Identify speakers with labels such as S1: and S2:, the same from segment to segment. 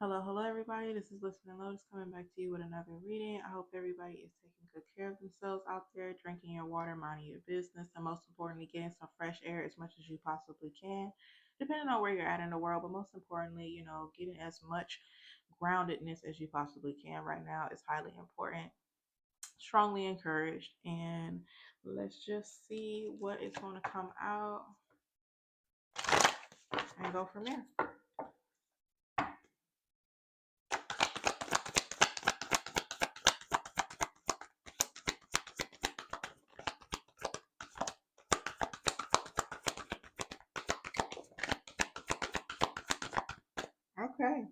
S1: Hello, everybody. This is Listening Lotus coming back to you with another reading. I hope everybody is taking good care of themselves out there, drinking your water, minding your business, and most importantly, getting some fresh air as much as you possibly can, depending on where you're at in the world. But most importantly, getting as much groundedness as you possibly can right now is highly important. Strongly encouraged. And let's just see what is going to come out and go from there. Okay.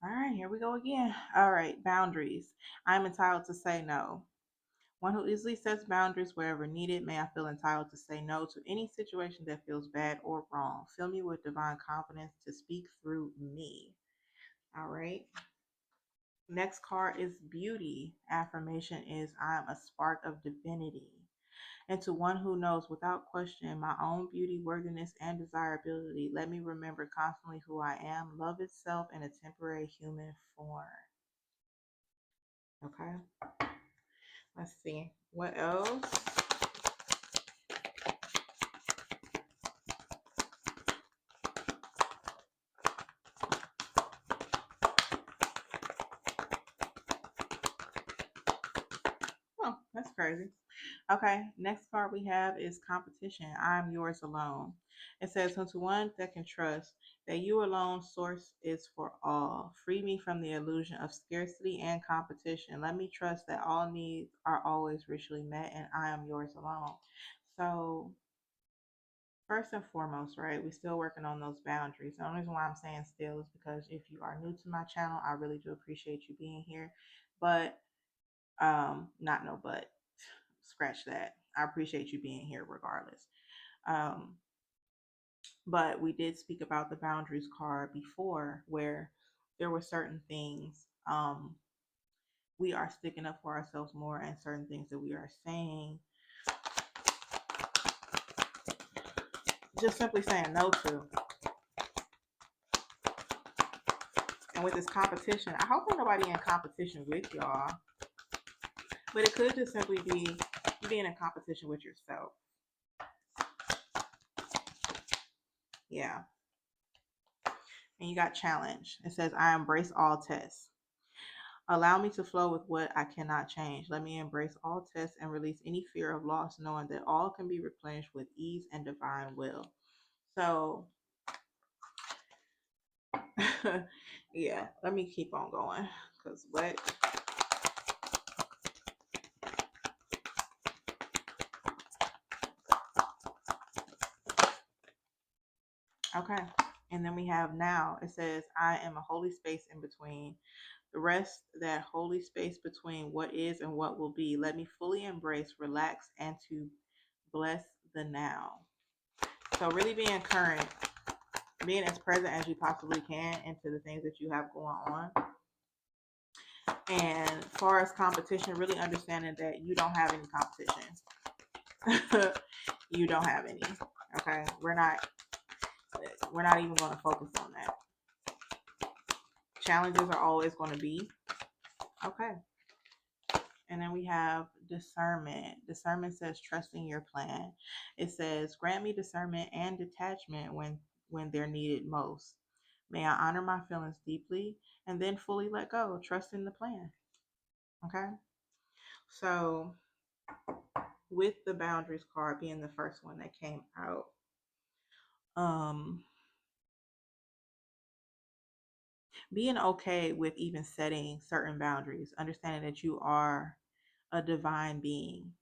S1: All right, here we go again. All right, boundaries. I'm entitled to say no. One who easily sets boundaries wherever needed, may I feel entitled to say no to any situation that feels bad or wrong. Fill me with divine confidence to speak through me. All right. Next card is beauty. Affirmation is I am a spark of divinity. And to one who knows without question my own beauty, worthiness, and desirability, let me remember constantly who I am, love itself in a temporary human form. Okay. Let's see. What else? Oh, that's crazy. Okay, next card we have is competition. I am yours alone. It says, unto one that can trust that you alone source is for all. Free me from the illusion of scarcity and competition. Let me trust that all needs are always richly met and I am yours alone. So first and foremost, right, we're still working on those boundaries. The only reason why I'm saying still is because if you are new to my channel, I really do appreciate you being here. But not no but. Scratch that. I appreciate you being here regardless. Um, but we did speak about the boundaries card before where there were certain things we are sticking up for ourselves more and certain things that we are saying just simply saying no to. And with this competition, I hope ain't nobody in competition with y'all. But it could just simply be being in competition with yourself. Yeah. And you got challenge. It says, I embrace all tests. Allow me to flow with what I cannot change. Let me embrace all tests and release any fear of loss, knowing that all can be replenished with ease and divine will. So, yeah, let me keep on going. Because what? Okay. And then we have now. It says, I am a holy space in between. The rest, that holy space between what is and what will be. Let me fully embrace, relax, and to bless the now. So really being current, being as present as you possibly can into the things that you have going on. And as far as competition, really understanding that you don't have any competition. You don't have any. Okay. We're not even going to focus on that. Challenges are always going to be. Okay. And then we have discernment. Discernment says trusting your plan. It says grant me discernment and detachment when they're needed most. May I honor my feelings deeply and then fully let go, trusting the plan. Okay. So with the boundaries card being the first one that came out, being okay with even setting certain boundaries, understanding that you are a divine being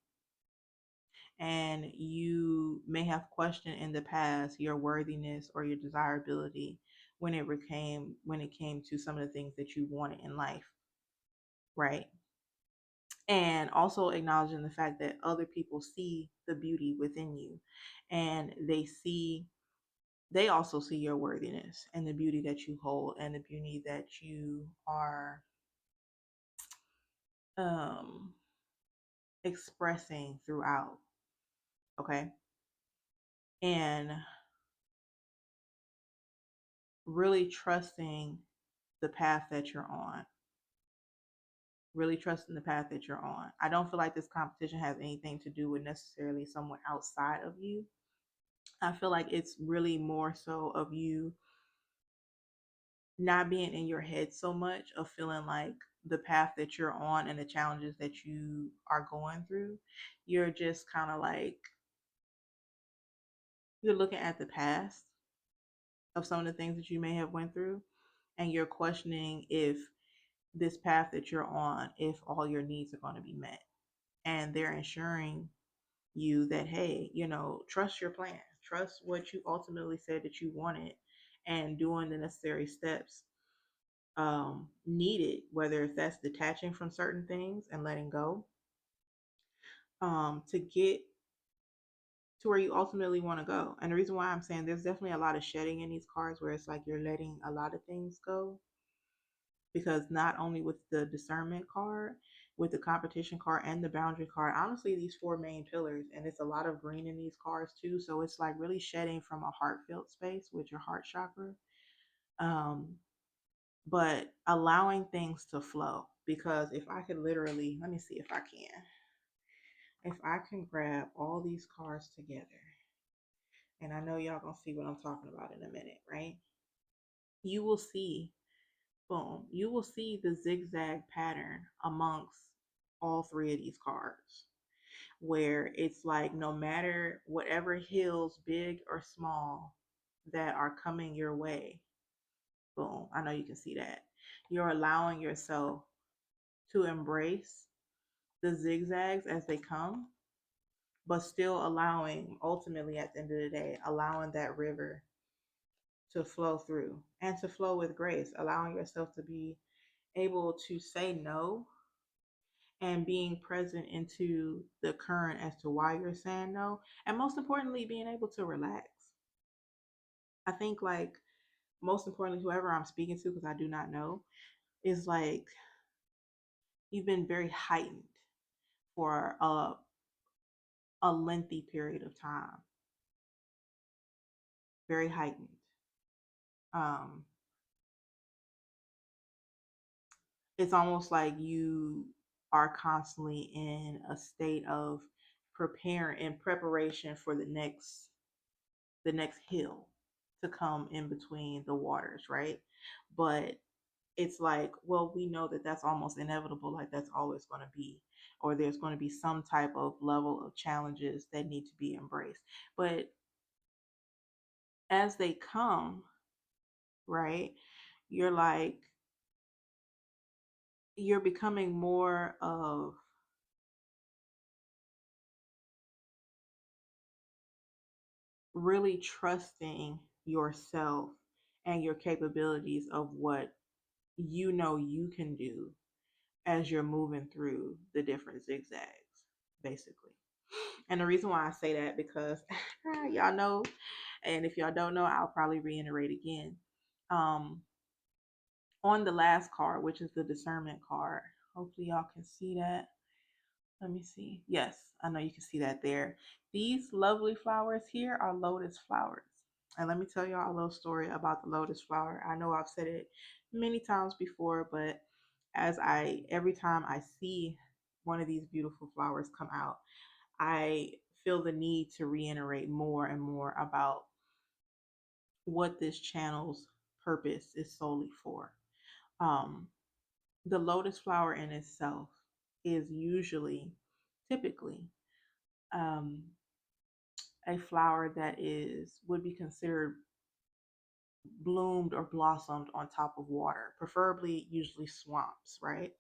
S1: and you may have questioned in the past your worthiness or your desirability when it came to some of the things that you wanted in life, right? And also acknowledging the fact that other people see the beauty within you and they also see your worthiness and the beauty that you hold and the beauty that you are um expressing throughout. Okay. And really trusting the path that you're on. Really trust in the path that you're on. I don't feel like this competition has anything to do with necessarily someone outside of you. I feel like it's really more so of you not being in your head so much, of feeling like the path that you're on and the challenges that you are going through, you're just kind of like, you're looking at the past of some of the things that you may have went through, and you're questioning if this path that you're on, if all your needs are going to be met. And they're ensuring you that, hey, trust your plan, trust what you ultimately said that you wanted, and doing the necessary steps needed, whether if that's detaching from certain things and letting go, to get to where you ultimately want to go. And the reason why I'm saying there's definitely a lot of shedding in these cards, where it's like you're letting a lot of things go, because not only with the discernment card, with the competition card and the boundary card, honestly, these four main pillars, and it's a lot of green in these cards too. So it's like really shedding from a heartfelt space with your heart chakra. Um, but allowing things to flow. Because if I could literally, let me see if I can. If I can grab all these cards together, and I know y'all gonna see what I'm talking about in a minute, right? You will see, boom, you will see the zigzag pattern amongst all three of these cards, where it's like no matter whatever hills, big or small, that are coming your way, boom, I know you can see that. You're allowing yourself to embrace the zigzags as they come, but still allowing, ultimately at the end of the day, allowing that river to flow through and to flow with grace, allowing yourself to be able to say no, and being present into the current as to why you're saying no. And most importantly, being able to relax. I think, like, most importantly, whoever I'm speaking to, because I do not know, is like you've been very heightened for a lengthy period of time, very heightened. Um, it's almost like you are constantly in a state of preparation for the next hill to come in between the waters, right? But it's like, well, we know that that's almost inevitable, like that's always going to be, or there's going to be some type of level of challenges that need to be embraced. But as they come, right, you're like, you're becoming more of really trusting yourself and your capabilities of what you can do as you're moving through the different zigzags, basically. And the reason why I say that, because y'all know, and if y'all don't know, I'll probably reiterate again. Um, on the last card, which is the discernment card, hopefully y'all can see that. Let me see. Yes, I know you can see that there. These lovely flowers here are lotus flowers. And let me tell y'all a little story about the lotus flower. I know I've said it many times before, but every time I see one of these beautiful flowers come out, I feel the need to reiterate more and more about what this channel's purpose is solely for. Um, the lotus flower in itself is typically, um, a flower that would be considered bloomed or blossomed on top of water, preferably usually swamps, right?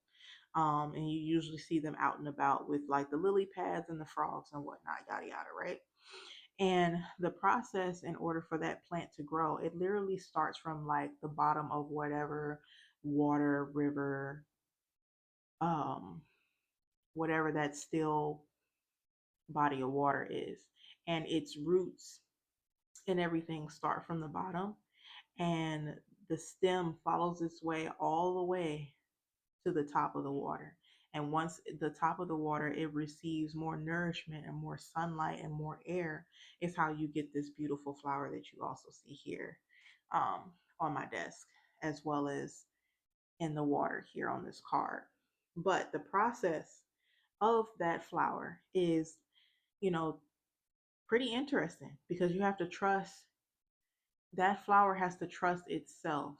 S1: And you usually see them out and about with like the lily pads and the frogs and whatnot, yada yada, right? And the process in order for that plant to grow, it literally starts from like the bottom of whatever water, river, um, whatever that still body of water is. And its roots and everything start from the bottom, and the stem follows its way all the way to the top of the water. And once the top of the water, it receives more nourishment and more sunlight and more air, is how you get this beautiful flower that you also see here, on my desk, as well as in the water here on this card. But the process of that flower is, you know, pretty interesting because you have to trust that flower has to trust itself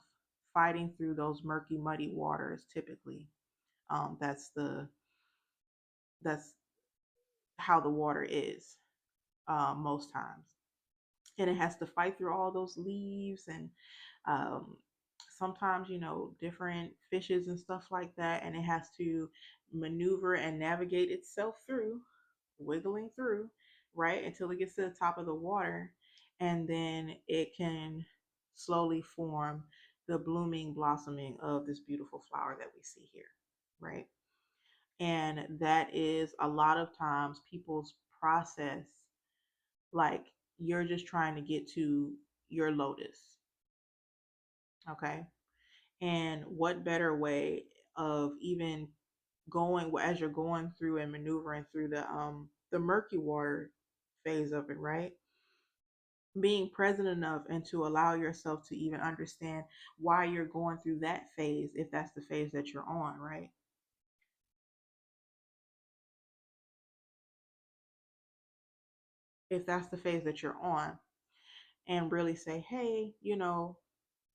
S1: fighting through those murky, muddy waters typically. That's the that's how the water is most times. And it has to fight through all those leaves and um, sometimes different fishes and stuff like that, and it has to maneuver and navigate itself through, wiggling through, right, until it gets to the top of the water, and then it can slowly form the blooming blossoming of this beautiful flower that we see here, right? And that is a lot of times people's process, like you're just trying to get to your lotus, okay? And what better way of even going as you're going through and maneuvering through the murky water phase of it, right? Being present enough and to allow yourself to even understand why you're going through that phase, if that's the phase that you're on, right? If that's the phase that you're on, and really say, hey,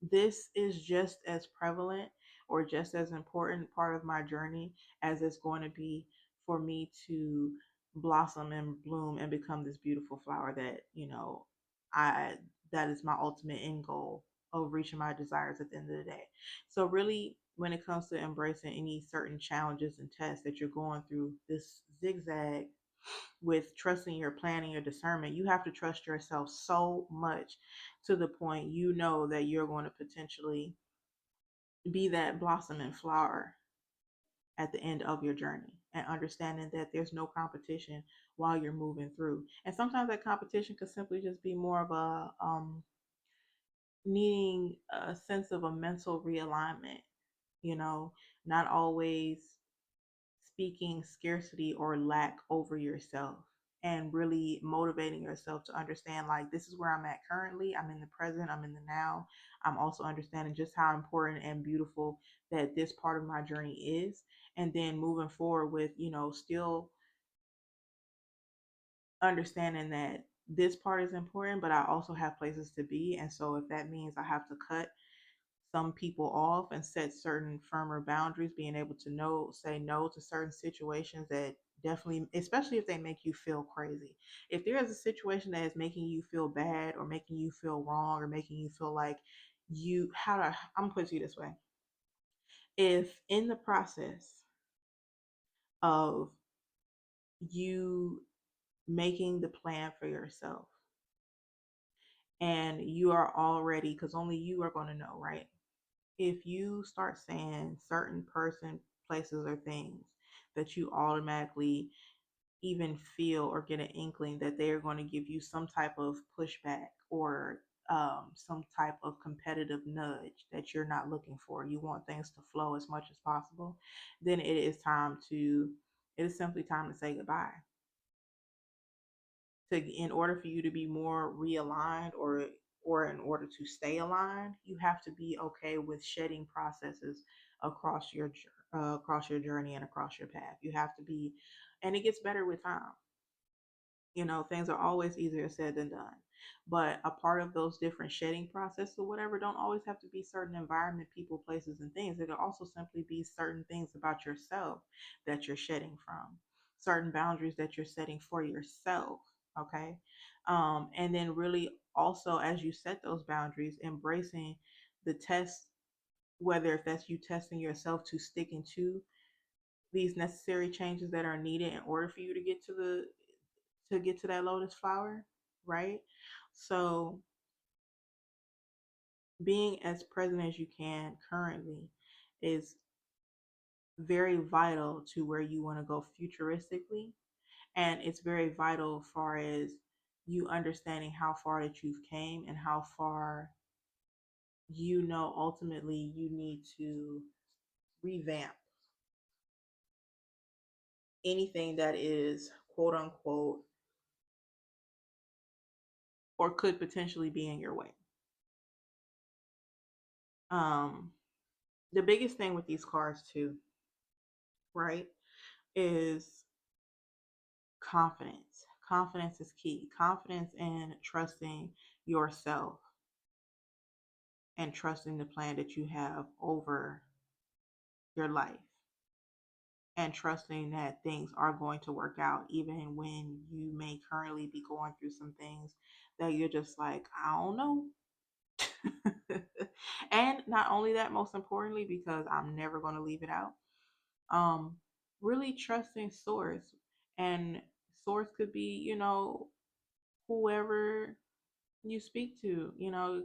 S1: this is just as prevalent or just as important part of my journey as it's going to be for me to blossom and bloom and become this beautiful flower that, I that is my ultimate end goal of reaching my desires at the end of the day. So really when it comes to embracing any certain challenges and tests that you're going through this zigzag with trusting your plan and your discernment, you have to trust yourself so much to the point that you're going to potentially be that blossoming flower at the end of your journey, and understanding that there's no competition while you're moving through. And sometimes that competition could simply just be more of a needing a sense of a mental realignment, you know, not always speaking scarcity or lack over yourself, and really motivating yourself to understand, like, this is where I'm at currently. I'm in the present, I'm in the now. I'm also understanding just how important and beautiful that this part of my journey is, and then moving forward with, still understanding that this part is important, but I also have places to be. And so if that means I have to cut some people off and set certain firmer boundaries, being able to say no to certain situations that definitely, especially if they make you feel crazy. If there is a situation that is making you feel bad or making you feel wrong or making you feel like I'm gonna put it to you this way. If in the process of you making the plan for yourself and you are already, because only you are going to know, right? If you start saying certain person, places, or things that you automatically even feel or get an inkling that they are going to give you some type of pushback or some type of competitive nudge that you're not looking for, you want things to flow as much as possible, then it is simply time to say goodbye. In order for you to be more realigned, or in order to stay aligned, you have to be okay with shedding processes across your journey and across your path. You have to be, and it gets better with time. Things are always easier said than done. But a part of those different shedding processes or whatever don't always have to be certain environment, people, places, and things. It could also simply be certain things about yourself that you're shedding from, certain boundaries that you're setting for yourself. Okay. And then really also, as you set those boundaries, embracing the test, whether if that's you testing yourself to sticking to these necessary changes that are needed in order for you to get to that lotus flower, right? So being as present as you can currently is very vital to where you want to go futuristically, and it's very vital as far as you understanding how far that you've came and how far ultimately you need to revamp anything that is quote unquote or could potentially be in your way. um The biggest thing with these cards too, right, is confidence. Confidence is key. Confidence in trusting yourself and trusting the plan that you have over your life and trusting that things are going to work out even when you may currently be going through some things that you're just like, I don't know. And not only that, most importantly, because I'm never going to leave it out, um really trusting source. And source could be, whoever you speak to,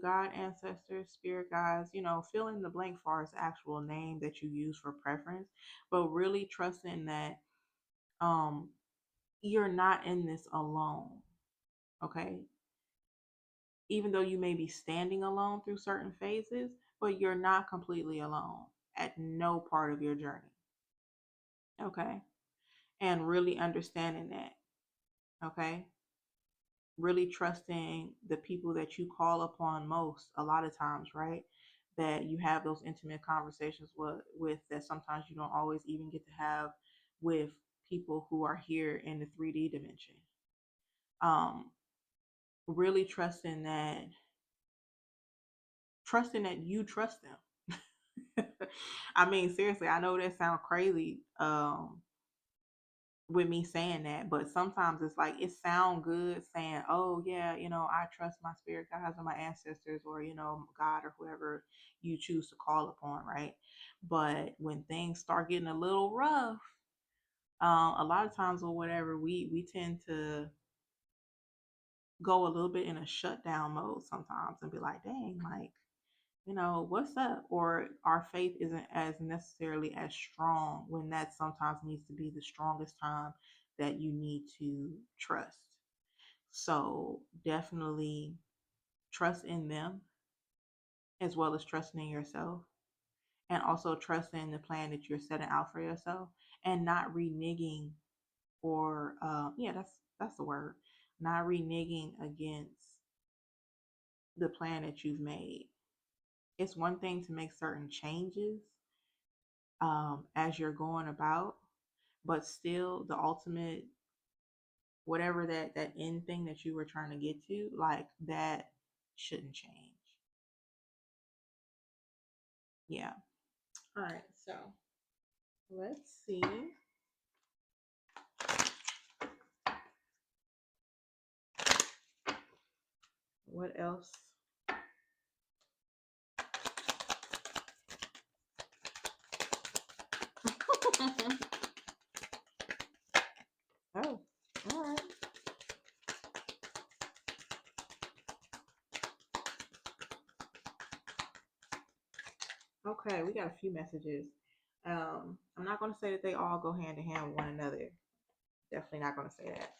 S1: God, ancestors, spirit guides, fill in the blank for its actual name that you use for preference, but really trusting that um you're not in this alone. Okay, even though you may be standing alone through certain phases, but you're not completely alone at no part of your journey. Okay, and really understanding that. Okay, really trusting the people that you call upon most a lot of times, right? That you have those intimate conversations with that sometimes you don't always even get to have with people who are here in the 3D dimension. Um, really trusting that you trust them. I mean, seriously, I know that sounds crazy. With me saying that, but sometimes it's like it sound good saying, "Oh yeah, I trust my spirit guides or my ancestors or God or whoever you choose to call upon," right? But when things start getting a little rough, a lot of times or whatever, we tend to go a little bit in a shutdown mode sometimes and be like, "Dang, like." What's up? Or our faith isn't as necessarily as strong when that sometimes needs to be the strongest time that you need to trust. So definitely trust in them as well as trusting in yourself, and also trusting in the plan that you're setting out for yourself and not reneging or yeah, that's the word. Not reneging against the plan that you've made. It's one thing to make certain changes as you're going about, but still the ultimate, whatever that end thing that you were trying to get to, like that shouldn't change. Yeah. All right. So let's see what else. Oh, all right. Okay, we got a few messages. I'm not going to say that they all go hand in hand with one another. Definitely not going to say that.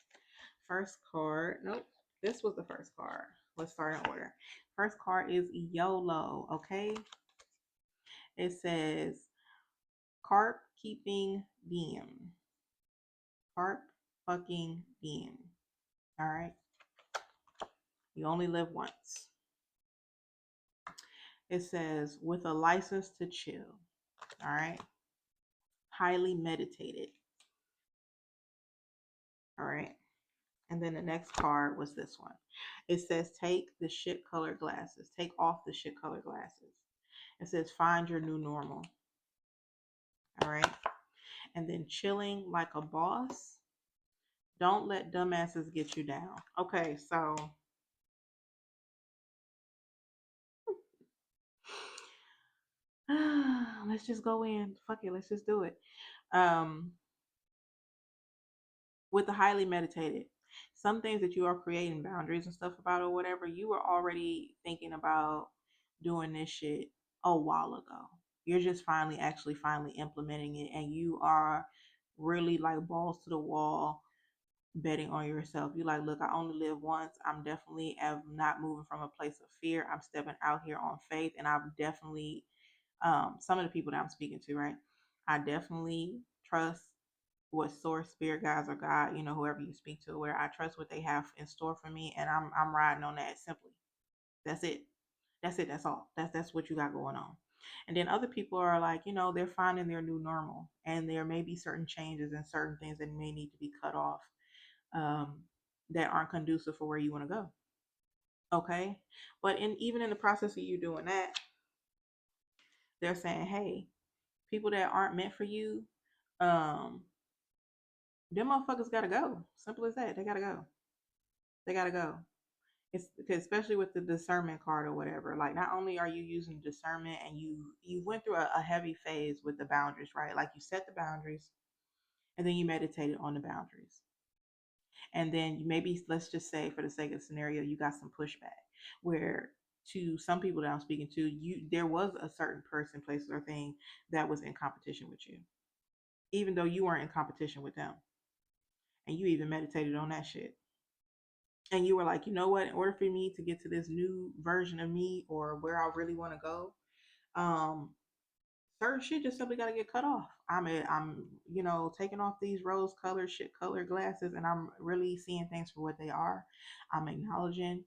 S1: First card. Nope. This was the first card. Let's start in order. First card is YOLO. Okay. It says carp keeping diem. Carp fucking diem. All right. You only live once. It says with a license to chill. All right. Highly meditated. All right. And then the next card was this one. It says take the shit colored glasses. Take off the shit colored glasses. It says find your new normal. All right. And then chilling like a boss. Don't let dumbasses get you down. Okay, so let's just go in. Fuck it, let's just do it. Um, with the highly meditated, some things that you are creating boundaries and stuff about or whatever, you were already thinking about doing this shit a while ago. You're just finally implementing it, and you are really like balls to the wall betting on yourself. You like, look, I only live once. I'm definitely am not moving from a place of fear. I'm stepping out here on faith, and I've definitely some of the people that I'm speaking to, right? I definitely trust what source, spirit guides, or God, whoever you speak to, where I trust what they have in store for me, and I'm riding on that simply. That's it. That's it. That's all. That's what you got going on. And then other people are like, they're finding their new normal, and there may be certain changes and certain things that may need to be cut off, um, that aren't conducive for where you want to go. Okay. But even in the process of you doing that, they're saying, hey, people that aren't meant for you, um, them motherfuckers gotta go. Simple as that. They gotta go. They gotta go. It's especially with the discernment card or whatever. Like, not only are you using discernment, and you went through a heavy phase with the boundaries, right? Like, you set the boundaries, and then you meditated on the boundaries, and then maybe, let's just say for the sake of the scenario, you got some pushback, where to some people that I'm speaking to, there was a certain person, place, or thing that was in competition with you, even though you weren't in competition with them, and you even meditated on that shit. And you were like, you know what, in order for me to get to this new version of me, or where I really want to go, um certain shit just simply got to get cut off. I'm taking off these rose colored shit colored glasses, and I'm really seeing things for what they are. I'm acknowledging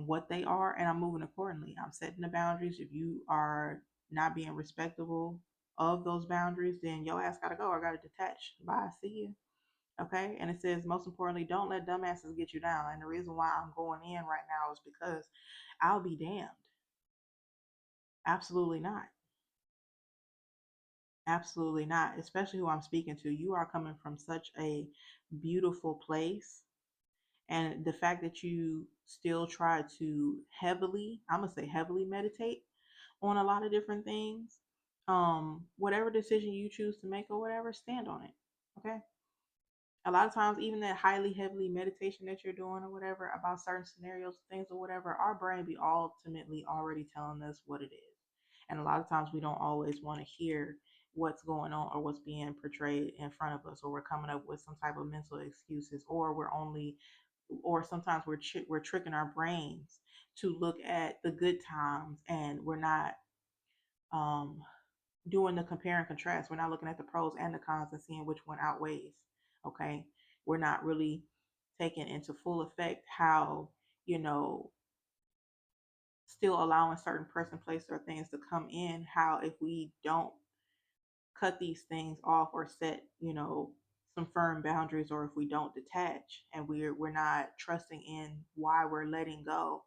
S1: what they are, and I'm moving accordingly. I'm setting the boundaries. If you are not being respectable of those boundaries, then your ass gotta go. I gotta detach. Bye, see you. Okay. And it says, most importantly, don't let dumbasses get you down. And the reason why I'm going in right now is because I'll be damned. Absolutely not. Absolutely not. Especially who I'm speaking to. You are coming from such a beautiful place. And the fact that you still try to heavily, I'm going to say heavily, meditate on a lot of different things, whatever decision you choose to make or whatever, stand on it. Okay. A lot of times, even that highly heavily meditation that you're doing or whatever about certain scenarios, things or whatever, our brain be ultimately already telling us what it is. And a lot of times we don't always want to hear what's going on or what's being portrayed in front of us, or we're coming up with some type of mental excuses, or sometimes we're tricking our brains to look at the good times, and we're not um doing the compare and contrast. We're not looking at the pros and the cons and seeing which one outweighs. Okay. We're not really taking into full effect how, you know, still allowing certain person, place, or things to come in. How, if we don't cut these things off or set, some firm boundaries, or if we don't detach, and we're not trusting in why we're letting go,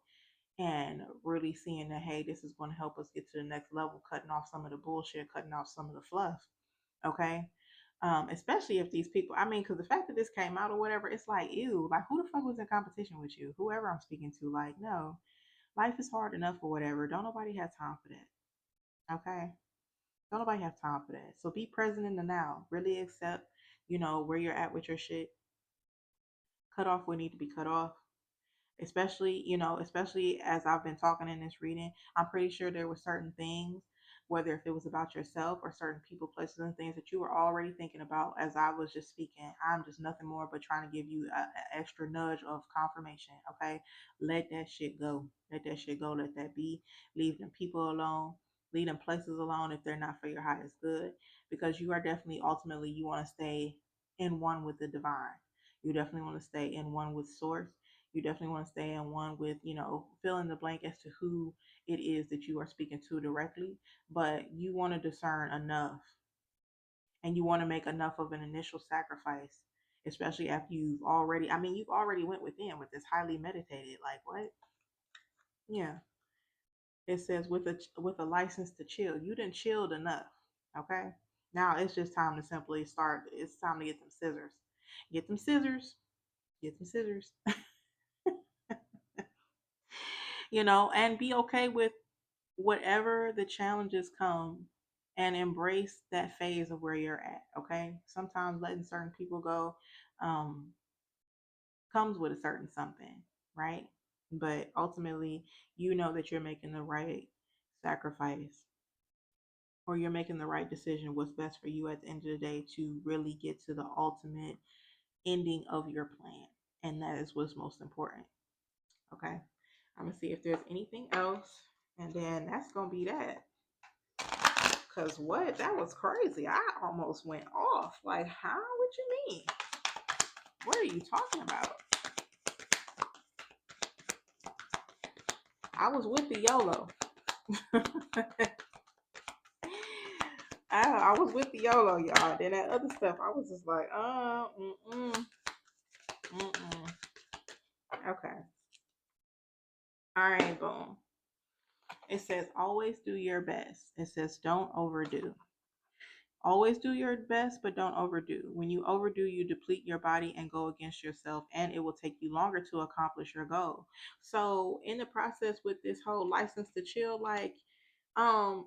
S1: and really seeing that, hey, this is going to help us get to the next level, cutting off some of the bullshit, cutting off some of the fluff. Okay. Especially if these people, I mean, because the fact that this came out or whatever, it's like, ew, like, who the fuck was in competition with you? Whoever I'm speaking to, like, no, life is hard enough or whatever. Don't nobody have time for that. Okay. Don't nobody have time for that. So be present in the now. Really accept, where you're at with your shit. Cut off what need to be cut off. Especially as I've been talking in this reading, I'm pretty sure there were certain things, whether if it was about yourself or certain people, places, and things that you were already thinking about as I was just speaking. I'm just nothing more but trying to give you an extra nudge of confirmation. Okay. Let that shit go. Let that shit go. Let that be. Leave them people alone. Leave them places alone if they're not for your highest good, because you are definitely, ultimately, you want to stay in one with the divine. You definitely want to stay in one with source. You definitely want to stay in one with, fill in the blank as to who it is that you are speaking to directly. But you want to discern enough, and you want to make enough of an initial sacrifice, especially after you've already went within with this highly meditated, like, what? Yeah. It says with a license to chill. You didn't chilled enough. Okay. Now it's just time to simply start. It's time to get them scissors. Get them scissors. Get them scissors. And be okay with whatever the challenges come, and embrace that phase of where you're at. Okay. Sometimes letting certain people go um, comes with a certain something, right? But ultimately, that you're making the right sacrifice, or you're making the right decision, what's best for you at the end of the day, to really get to the ultimate ending of your plan. And that is what's most important. Okay. I'm going to see if there's anything else. And then that's going to be that. Because what? That was crazy. I almost went off. Like, how? What you mean? What are you talking about? I was with the YOLO. I was with the YOLO, y'all. Then that other stuff, I was just like, mm. Okay. All right, boom. It says always do your best. It says don't overdo. Always do your best, but don't overdo. When you overdo, you deplete your body and go against yourself, and it will take you longer to accomplish your goal. So, in the process with this whole license to chill, like,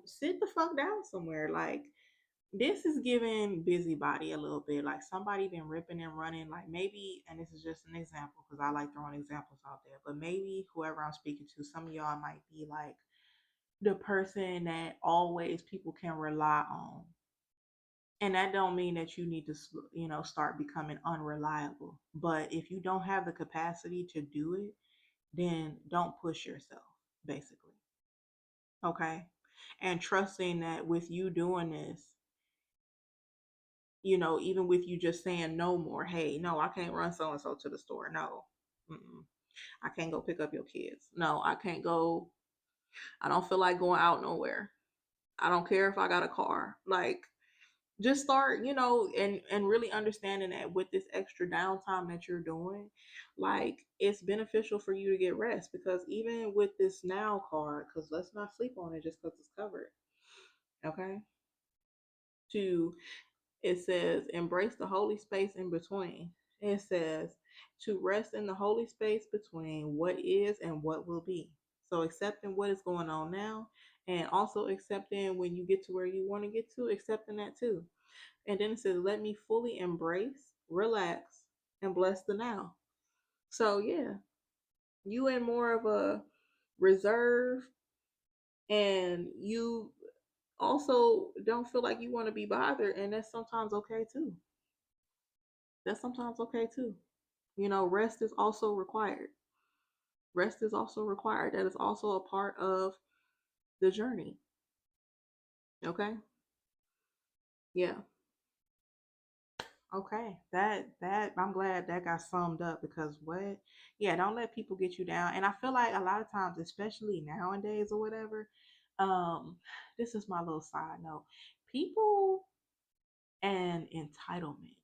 S1: sit the fuck down somewhere. Like, this is giving busybody a little bit. Like, somebody been ripping and running. Like, maybe, and this is just an example because I like throwing examples out there, but maybe whoever I'm speaking to, some of y'all might be like the person that always people can rely on, and that don't mean that you need to start becoming unreliable, but if you don't have the capacity to do it, then don't push yourself, basically. Okay. And trusting that with you doing this, even with you just saying no more, hey, no, I can't run so and so to the store, no. Mm-mm. I can't go pick up your kids, no, I can't go, I don't feel like going out nowhere, I don't care if I got a car, like, just start, and really understanding that with this extra downtime that you're doing, like, it's beneficial for you to get rest, because even with this now card, because let's not sleep on it just because it's covered. Okay. To It says embrace the holy space in between. It says to rest in the holy space between what is and what will be. So accepting what is going on now, and also accepting when you get to where you want to get to, accepting that too. And then it says, let me fully embrace, relax, and bless the now. So, yeah, you in more of a reserve, and you also don't feel like you want to be bothered. And that's sometimes okay too. That's sometimes okay too. Rest is also required. Rest is also required. That is also a part of the journey. Okay. Yeah. Okay, that I'm glad that got summed up, because what? Yeah, don't let people get you down. And I feel like a lot of times, especially nowadays or whatever, um, this is my little side note. People and entitlement.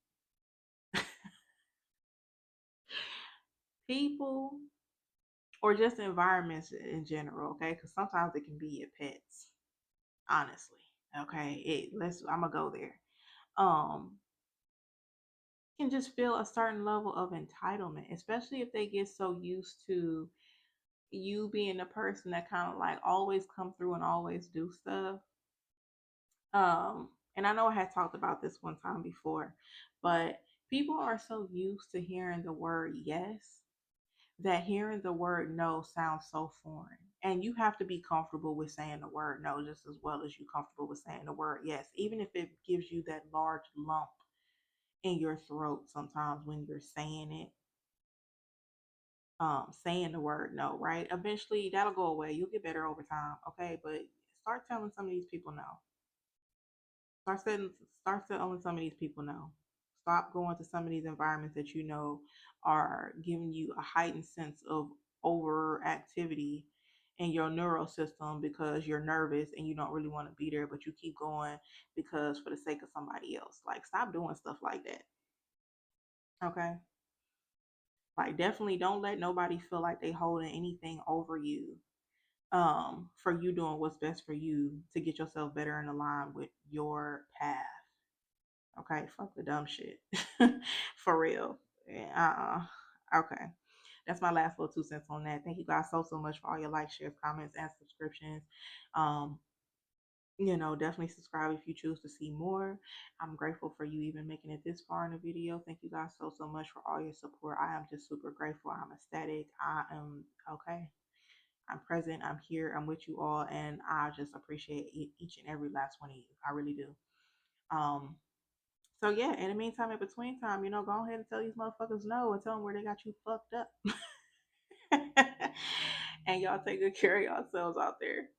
S1: People or just environments in general, okay? Because sometimes it can be your pets, honestly. Okay, I'm gonna go there. Um, can just feel a certain level of entitlement, especially if they get so used to you being the person that kind of like always come through and always do stuff. And I know I had talked about this one time before, but people are so used to hearing the word yes that hearing the word no sounds so foreign. And you have to be comfortable with saying the word no just as well as you comfortable with saying the word yes, even if it gives you that large lump in your throat sometimes when you're saying the word no, right? Eventually that'll go away. You'll get better over time, okay? But start telling some of these people no. Start telling some of these people no. Stop going to some of these environments that you know are giving you a heightened sense of overactivity in your neural system because you're nervous and you don't really want to be there, but you keep going because for the sake of somebody else. Like, stop doing stuff like that. Okay. Like, definitely don't let nobody feel like they holding anything over you, for you doing what's best for you to get yourself better in line with your path. Okay, fuck the dumb shit. For real. Yeah, okay. That's my last little 2 cents on that. Thank you guys so much for all your likes, shares, comments, and subscriptions. Um, definitely subscribe if you choose to see more. I'm grateful for you even making it this far in the video. Thank you guys so much for all your support. I am just super grateful. I'm ecstatic. I am okay. I'm present. I'm here. I'm with you all, and I just appreciate each and every last one of you. I really do. Um, so yeah, in the meantime, in between time, go ahead and tell these motherfuckers no and tell them where they got you fucked up. And y'all take good care of yourselves out there.